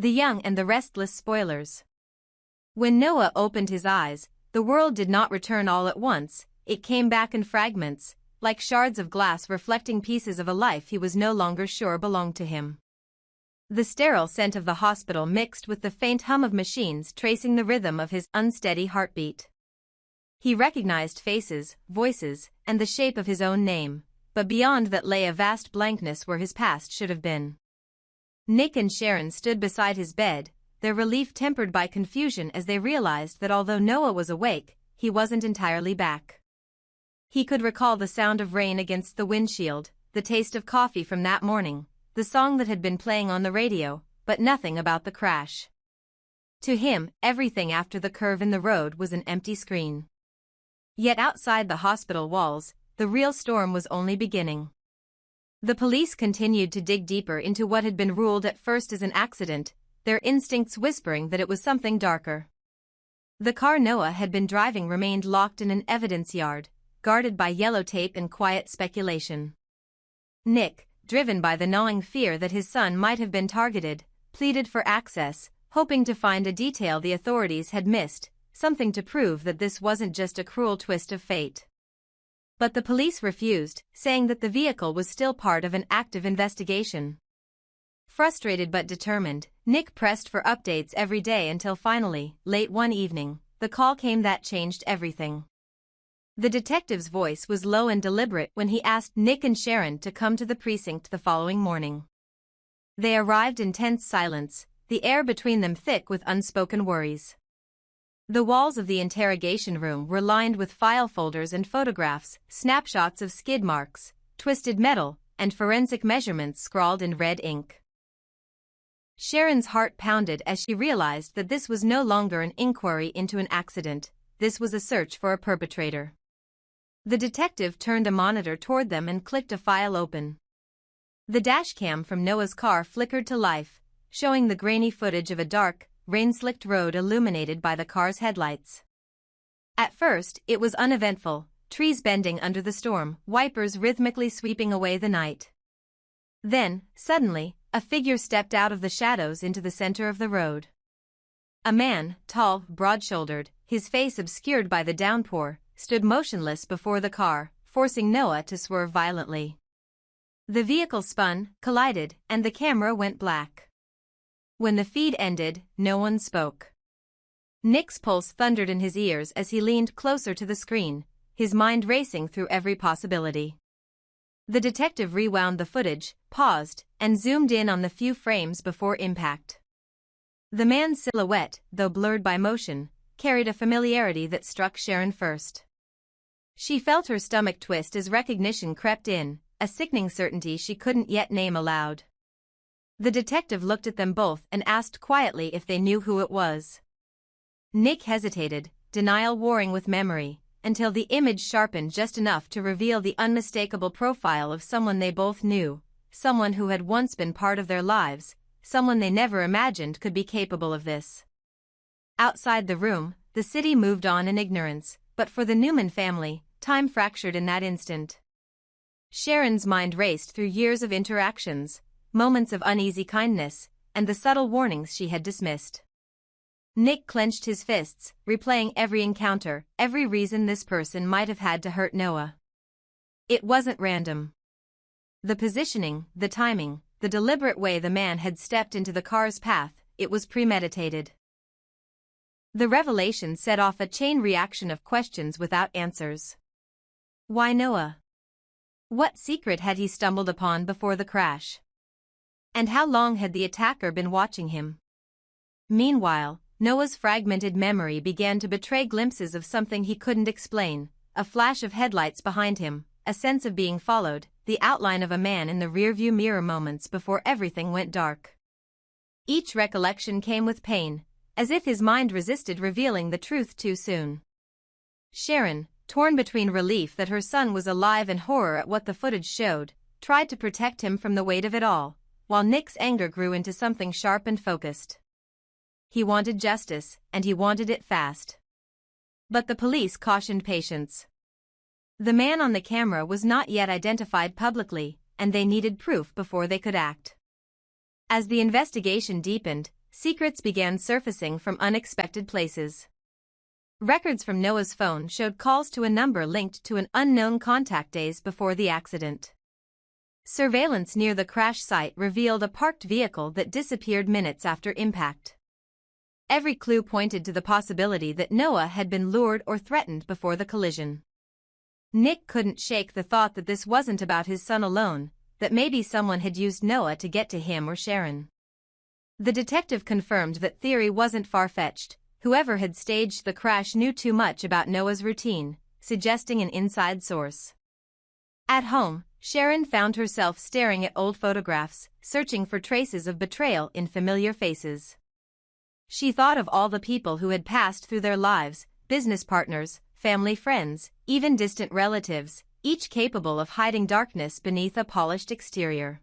The Young and the Restless spoilers. When Noah opened his eyes, the world did not return all at once, it came back in fragments, like shards of glass reflecting pieces of a life he was no longer sure belonged to him. The sterile scent of the hospital mixed with the faint hum of machines tracing the rhythm of his unsteady heartbeat. He recognized faces, voices, and the shape of his own name, but beyond that lay a vast blankness where his past should have been. Nick and Sharon stood beside his bed, their relief tempered by confusion as they realized that although Noah was awake, he wasn't entirely back. He could recall the sound of rain against the windshield, the taste of coffee from that morning, the song that had been playing on the radio, but nothing about the crash. To him, everything after the curve in the road was an empty screen. Yet outside the hospital walls, the real storm was only beginning. The police continued to dig deeper into what had been ruled at first as an accident, their instincts whispering that it was something darker. The car Noah had been driving remained locked in an evidence yard, guarded by yellow tape and quiet speculation. Nick, driven by the gnawing fear that his son might have been targeted, pleaded for access, hoping to find a detail the authorities had missed, something to prove that this wasn't just a cruel twist of fate. But the police refused, saying that the vehicle was still part of an active investigation. Frustrated but determined, Nick pressed for updates every day until finally, late one evening, the call came that changed everything. The detective's voice was low and deliberate when he asked Nick and Sharon to come to the precinct the following morning. They arrived in tense silence, the air between them thick with unspoken worries. The walls of the interrogation room were lined with file folders and photographs, snapshots of skid marks, twisted metal, and forensic measurements scrawled in red ink. Sharon's heart pounded as she realized that this was no longer an inquiry into an accident, this was a search for a perpetrator. The detective turned a monitor toward them and clicked a file open. The dashcam from Noah's car flickered to life, showing the grainy footage of a dark, rain-slicked road illuminated by the car's headlights. At first, it was uneventful, trees bending under the storm, wipers rhythmically sweeping away the night. Then, suddenly, a figure stepped out of the shadows into the center of the road. A man, tall, broad-shouldered, his face obscured by the downpour, stood motionless before the car, forcing Noah to swerve violently. The vehicle spun, collided, and the camera went black. When the feed ended, no one spoke. Nick's pulse thundered in his ears as he leaned closer to the screen, his mind racing through every possibility. The detective rewound the footage, paused, and zoomed in on the few frames before impact. The man's silhouette, though blurred by motion, carried a familiarity that struck Sharon first. She felt her stomach twist as recognition crept in, a sickening certainty she couldn't yet name aloud. The detective looked at them both and asked quietly if they knew who it was. Nick hesitated, denial warring with memory, until the image sharpened just enough to reveal the unmistakable profile of someone they both knew, someone who had once been part of their lives, someone they never imagined could be capable of this. Outside the room, the city moved on in ignorance, but for the Newman family, time fractured in that instant. Sharon's mind raced through years of interactions, moments of uneasy kindness, and the subtle warnings she had dismissed. Nick clenched his fists, replaying every encounter, every reason this person might have had to hurt Noah. It wasn't random. The positioning, the timing, the deliberate way the man had stepped into the car's path, it was premeditated. The revelation set off a chain reaction of questions without answers. Why Noah? What secret had he stumbled upon before the crash? And how long had the attacker been watching him? Meanwhile, Noah's fragmented memory began to betray glimpses of something he couldn't explain, a flash of headlights behind him, a sense of being followed, the outline of a man in the rearview mirror moments before everything went dark. Each recollection came with pain, as if his mind resisted revealing the truth too soon. Sharon, torn between relief that her son was alive and horror at what the footage showed, tried to protect him from the weight of it all, while Nick's anger grew into something sharp and focused. He wanted justice, and he wanted it fast. But the police cautioned patience. The man on the camera was not yet identified publicly, and they needed proof before they could act. As the investigation deepened, secrets began surfacing from unexpected places. Records from Noah's phone showed calls to a number linked to an unknown contact days before the accident. Surveillance near the crash site revealed a parked vehicle that disappeared minutes after impact. Every clue pointed to the possibility that Noah had been lured or threatened before the collision. Nick couldn't shake the thought that this wasn't about his son alone, that maybe someone had used Noah to get to him or Sharon. The detective confirmed that theory wasn't far-fetched. Whoever had staged the crash knew too much about Noah's routine, suggesting an inside source. At home, Sharon found herself staring at old photographs, searching for traces of betrayal in familiar faces. She thought of all the people who had passed through their lives, business partners, family friends, even distant relatives, each capable of hiding darkness beneath a polished exterior.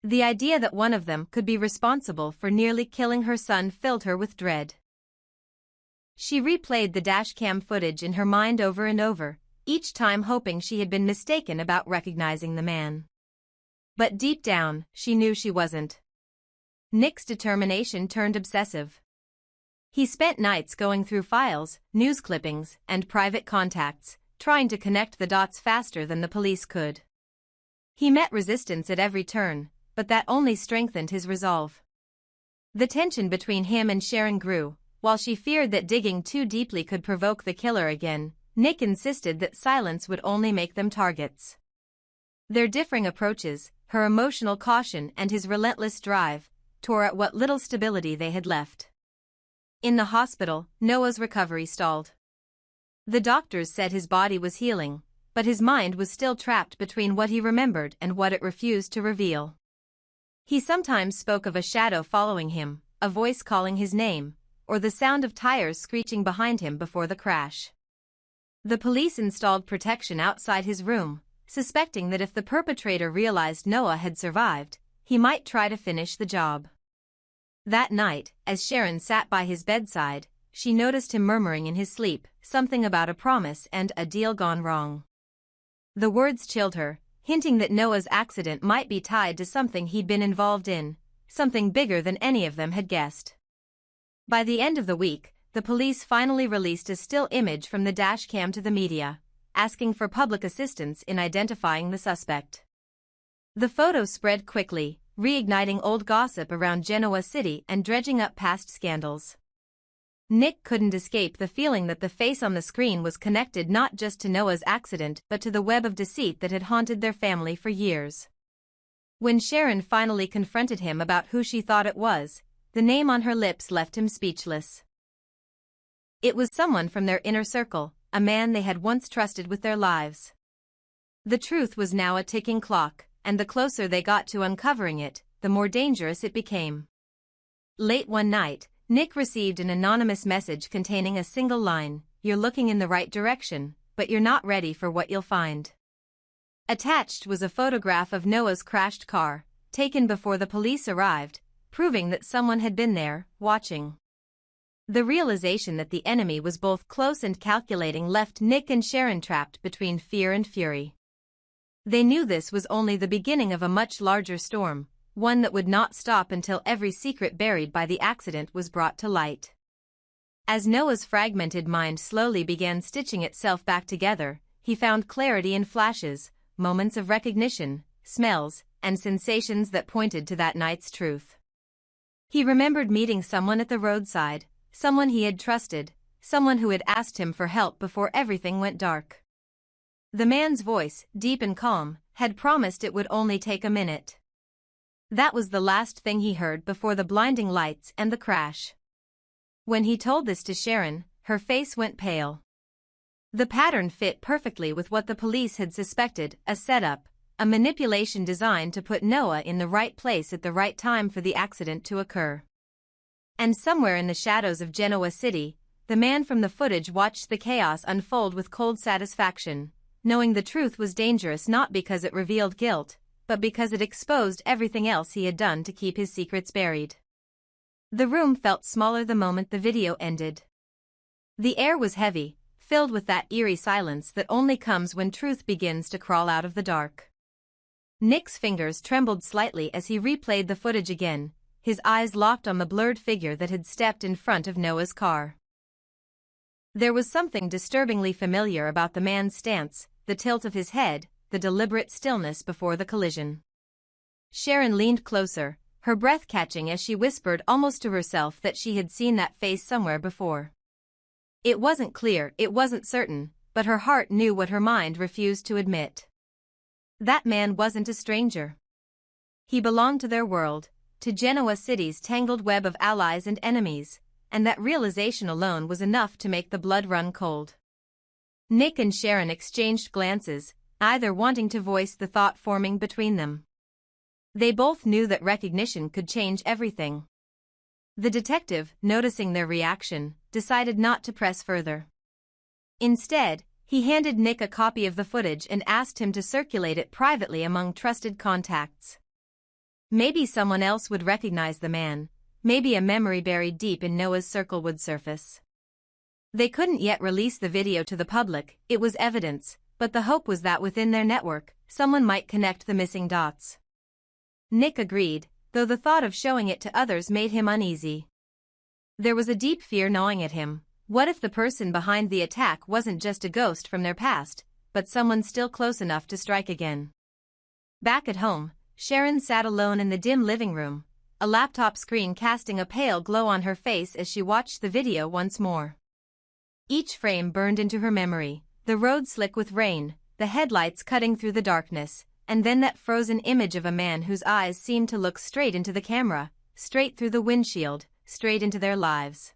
The idea that one of them could be responsible for nearly killing her son filled her with dread. She replayed the dashcam footage in her mind over and over, each time hoping she had been mistaken about recognizing the man. But deep down, she knew she wasn't. Nick's determination turned obsessive. He spent nights going through files, news clippings, and private contacts, trying to connect the dots faster than the police could. He met resistance at every turn, but that only strengthened his resolve. The tension between him and Sharon grew. While she feared that digging too deeply could provoke the killer again, Nick insisted that silence would only make them targets. Their differing approaches, her emotional caution and his relentless drive, tore at what little stability they had left. In the hospital, Noah's recovery stalled. The doctors said his body was healing, but his mind was still trapped between what he remembered and what it refused to reveal. He sometimes spoke of a shadow following him, a voice calling his name, or the sound of tires screeching behind him before the crash. The police installed protection outside his room, suspecting that if the perpetrator realized Noah had survived, he might try to finish the job. That night, as Sharon sat by his bedside, she noticed him murmuring in his sleep, something about a promise and a deal gone wrong. The words chilled her, hinting that Noah's accident might be tied to something he'd been involved in, something bigger than any of them had guessed. By the end of the week, the police finally released a still image from the dashcam to the media, asking for public assistance in identifying the suspect. The photo spread quickly, reigniting old gossip around Genoa City and dredging up past scandals. Nick couldn't escape the feeling that the face on the screen was connected not just to Noah's accident but to the web of deceit that had haunted their family for years. When Sharon finally confronted him about who she thought it was, the name on her lips left him speechless. It was someone from their inner circle, a man they had once trusted with their lives. The truth was now a ticking clock, and the closer they got to uncovering it, the more dangerous it became. Late one night, Nick received an anonymous message containing a single line, "You're looking in the right direction, but you're not ready for what you'll find." Attached was a photograph of Noah's crashed car, taken before the police arrived, proving that someone had been there, watching. The realization that the enemy was both close and calculating left Nick and Sharon trapped between fear and fury. They knew this was only the beginning of a much larger storm, one that would not stop until every secret buried by the accident was brought to light. As Noah's fragmented mind slowly began stitching itself back together, he found clarity in flashes, moments of recognition, smells, and sensations that pointed to that night's truth. He remembered meeting someone at the roadside, someone he had trusted, someone who had asked him for help before everything went dark. The man's voice, deep and calm, had promised it would only take a minute. That was the last thing he heard before the blinding lights and the crash. When he told this to Sharon, her face went pale. The pattern fit perfectly with what the police had suspected, a setup, a manipulation designed to put Noah in the right place at the right time for the accident to occur. And somewhere in the shadows of Genoa City, the man from the footage watched the chaos unfold with cold satisfaction, knowing the truth was dangerous not because it revealed guilt, but because it exposed everything else he had done to keep his secrets buried. The room felt smaller the moment the video ended. The air was heavy, filled with that eerie silence that only comes when truth begins to crawl out of the dark. Nick's fingers trembled slightly as he replayed the footage again, his eyes locked on the blurred figure that had stepped in front of Noah's car. There was something disturbingly familiar about the man's stance, the tilt of his head, the deliberate stillness before the collision. Sharon leaned closer, her breath catching as she whispered almost to herself that she had seen that face somewhere before. It wasn't clear, it wasn't certain, but her heart knew what her mind refused to admit. That man wasn't a stranger. He belonged to their world, to Genoa City's tangled web of allies and enemies, and that realization alone was enough to make the blood run cold. Nick and Sharon exchanged glances, either wanting to voice the thought forming between them. They both knew that recognition could change everything. The detective, noticing their reaction, decided not to press further. Instead, he handed Nick a copy of the footage and asked him to circulate it privately among trusted contacts. Maybe someone else would recognize the man, maybe a memory buried deep in Noah's circle would surface. They couldn't yet release the video to the public, it was evidence, but the hope was that within their network, someone might connect the missing dots. Nick agreed, though the thought of showing it to others made him uneasy. There was a deep fear gnawing at him. What if the person behind the attack wasn't just a ghost from their past, but someone still close enough to strike again? Back at home, Sharon sat alone in the dim living room, a laptop screen casting a pale glow on her face as she watched the video once more. Each frame burned into her memory, the road slick with rain, the headlights cutting through the darkness, and then that frozen image of a man whose eyes seemed to look straight into the camera, straight through the windshield, straight into their lives.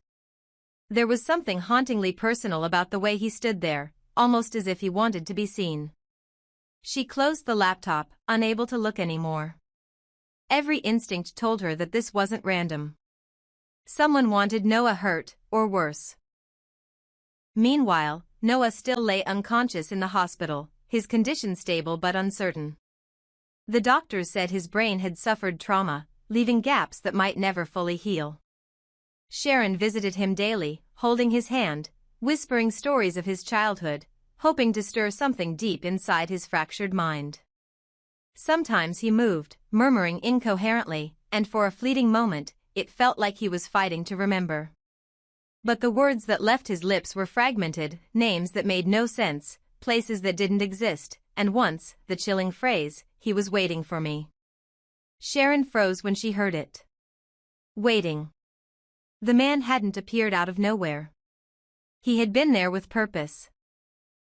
There was something hauntingly personal about the way he stood there, almost as if he wanted to be seen. She closed the laptop, unable to look anymore. Every instinct told her that this wasn't random. Someone wanted Noah hurt, or worse. Meanwhile, Noah still lay unconscious in the hospital, his condition stable but uncertain. The doctors said his brain had suffered trauma, leaving gaps that might never fully heal. Sharon visited him daily, holding his hand, whispering stories of his childhood, hoping to stir something deep inside his fractured mind. Sometimes he moved, murmuring incoherently, and for a fleeting moment, it felt like he was fighting to remember. But the words that left his lips were fragmented, names that made no sense, places that didn't exist, and once, the chilling phrase, "He was waiting for me." Sharon froze when she heard it. Waiting. The man hadn't appeared out of nowhere. He had been there with purpose.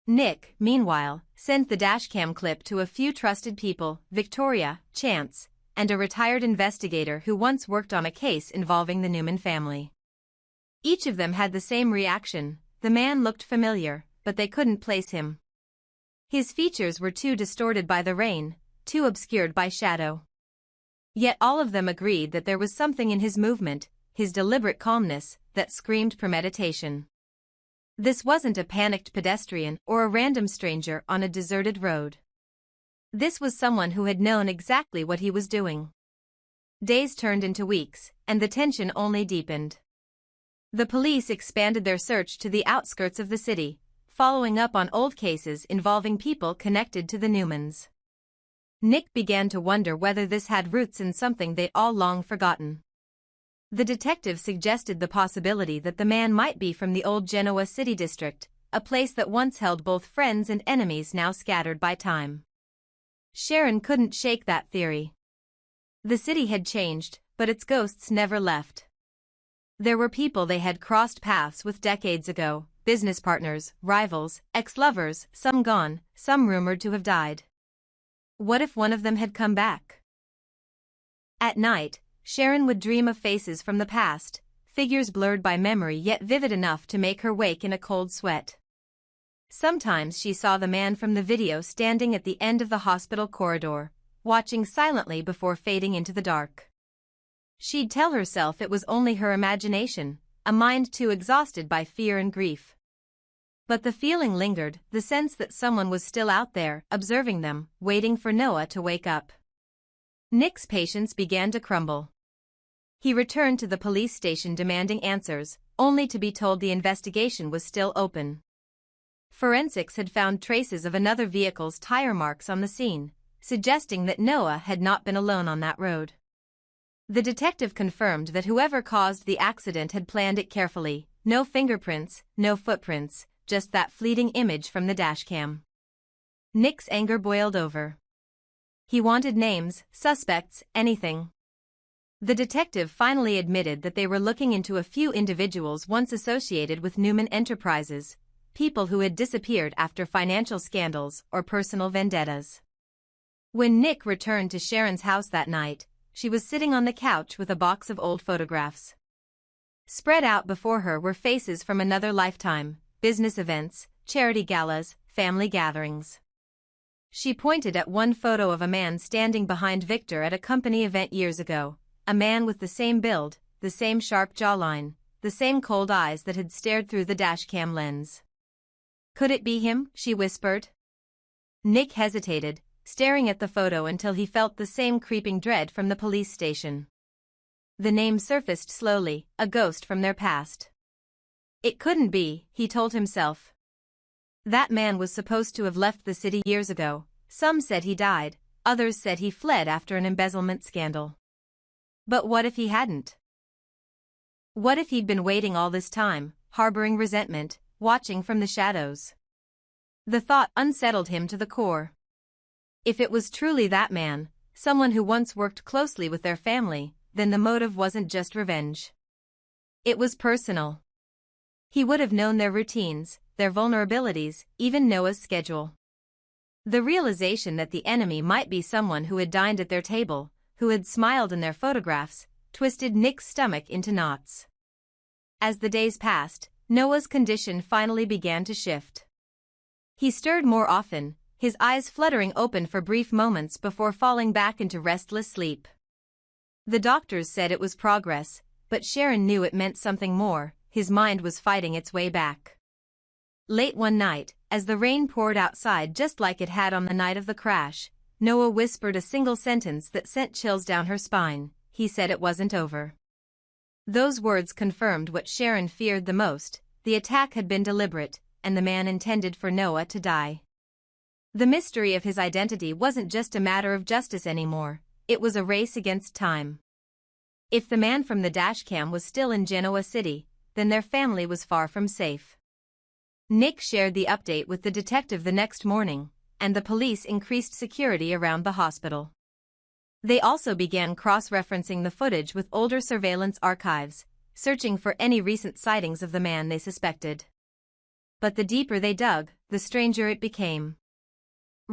Nick, meanwhile, sent the dashcam clip to a few trusted people, Victoria, Chance, and a retired investigator who once worked on a case involving the Newman family. Each of them had the same reaction: the man looked familiar, but they couldn't place him. His features were too distorted by the rain, too obscured by shadow. Yet all of them agreed that there was something in his movement, his deliberate calmness, that screamed premeditation. This wasn't a panicked pedestrian or a random stranger on a deserted road. This was someone who had known exactly what he was doing. Days turned into weeks, and the tension only deepened. The police expanded their search to the outskirts of the city, following up on old cases involving people connected to the Newmans. Nick began to wonder whether this had roots in something they'd all long forgotten. The detective suggested the possibility that the man might be from the old Genoa City district, a place that once held both friends and enemies now scattered by time. Sharon couldn't shake that theory. The city had changed, but its ghosts never left. There were people they had crossed paths with decades ago, business partners, rivals, ex-lovers, some gone, some rumored to have died. What if one of them had come back? At night, Sharon would dream of faces from the past, figures blurred by memory yet vivid enough to make her wake in a cold sweat. Sometimes she saw the man from the video standing at the end of the hospital corridor, watching silently before fading into the dark. She'd tell herself it was only her imagination, a mind too exhausted by fear and grief. But the feeling lingered, the sense that someone was still out there, observing them, waiting for Noah to wake up. Nick's patience began to crumble. He returned to the police station demanding answers, only to be told the investigation was still open. Forensics had found traces of another vehicle's tire marks on the scene, suggesting that Noah had not been alone on that road. The detective confirmed that whoever caused the accident had planned it carefully. No fingerprints, no footprints, just that fleeting image from the dashcam. Nick's anger boiled over. He wanted names, suspects, anything. The detective finally admitted that they were looking into a few individuals once associated with Newman Enterprises, people who had disappeared after financial scandals or personal vendettas. When Nick returned to Sharon's house that night, she was sitting on the couch with a box of old photographs. Spread out before her were faces from another lifetime, business events, charity galas, family gatherings. She pointed at one photo of a man standing behind Victor at a company event years ago, a man with the same build, the same sharp jawline, the same cold eyes that had stared through the dashcam lens. Could it be him? She whispered. Nick hesitated, staring at the photo until he felt the same creeping dread from the police station. The name surfaced slowly, a ghost from their past. It couldn't be, he told himself. That man was supposed to have left the city years ago. Some said he died, others said he fled after an embezzlement scandal. But what if he hadn't? What if he'd been waiting all this time, harboring resentment, watching from the shadows? The thought unsettled him to the core. If it was truly that man, someone who once worked closely with their family, then the motive wasn't just revenge. It was personal. He would have known their routines, their vulnerabilities, even Noah's schedule. The realization that the enemy might be someone who had dined at their table, who had smiled in their photographs, twisted Nick's stomach into knots. As the days passed, Noah's condition finally began to shift. He stirred more often, his eyes fluttering open for brief moments before falling back into restless sleep. The doctors said it was progress, but Sharon knew it meant something more. His mind was fighting its way back. Late one night, as the rain poured outside just like it had on the night of the crash, Noah whispered a single sentence that sent chills down her spine. He said it wasn't over. Those words confirmed what Sharon feared the most. The attack had been deliberate, and the man intended for Noah to die. The mystery of his identity wasn't just a matter of justice anymore, it was a race against time. If the man from the dashcam was still in Genoa City, then their family was far from safe. Nick shared the update with the detective the next morning, and the police increased security around the hospital. They also began cross-referencing the footage with older surveillance archives, searching for any recent sightings of the man they suspected. But the deeper they dug, the stranger it became.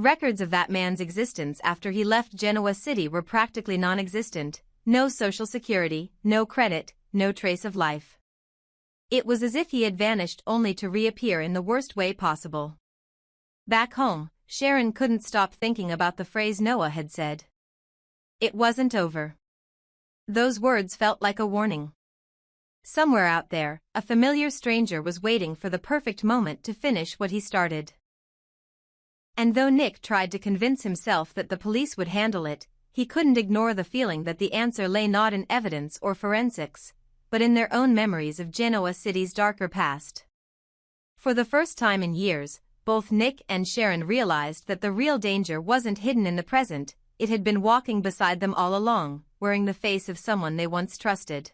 Records of that man's existence after he left Genoa City were practically non-existent. No social security, no credit, no trace of life. It was as if he had vanished only to reappear in the worst way possible. Back home, Sharon couldn't stop thinking about the phrase Noah had said. It wasn't over. Those words felt like a warning. Somewhere out there, a familiar stranger was waiting for the perfect moment to finish what he started. And though Nick tried to convince himself that the police would handle it, he couldn't ignore the feeling that the answer lay not in evidence or forensics, but in their own memories of Genoa City's darker past. For the first time in years, both Nick and Sharon realized that the real danger wasn't hidden in the present, it had been walking beside them all along, wearing the face of someone they once trusted.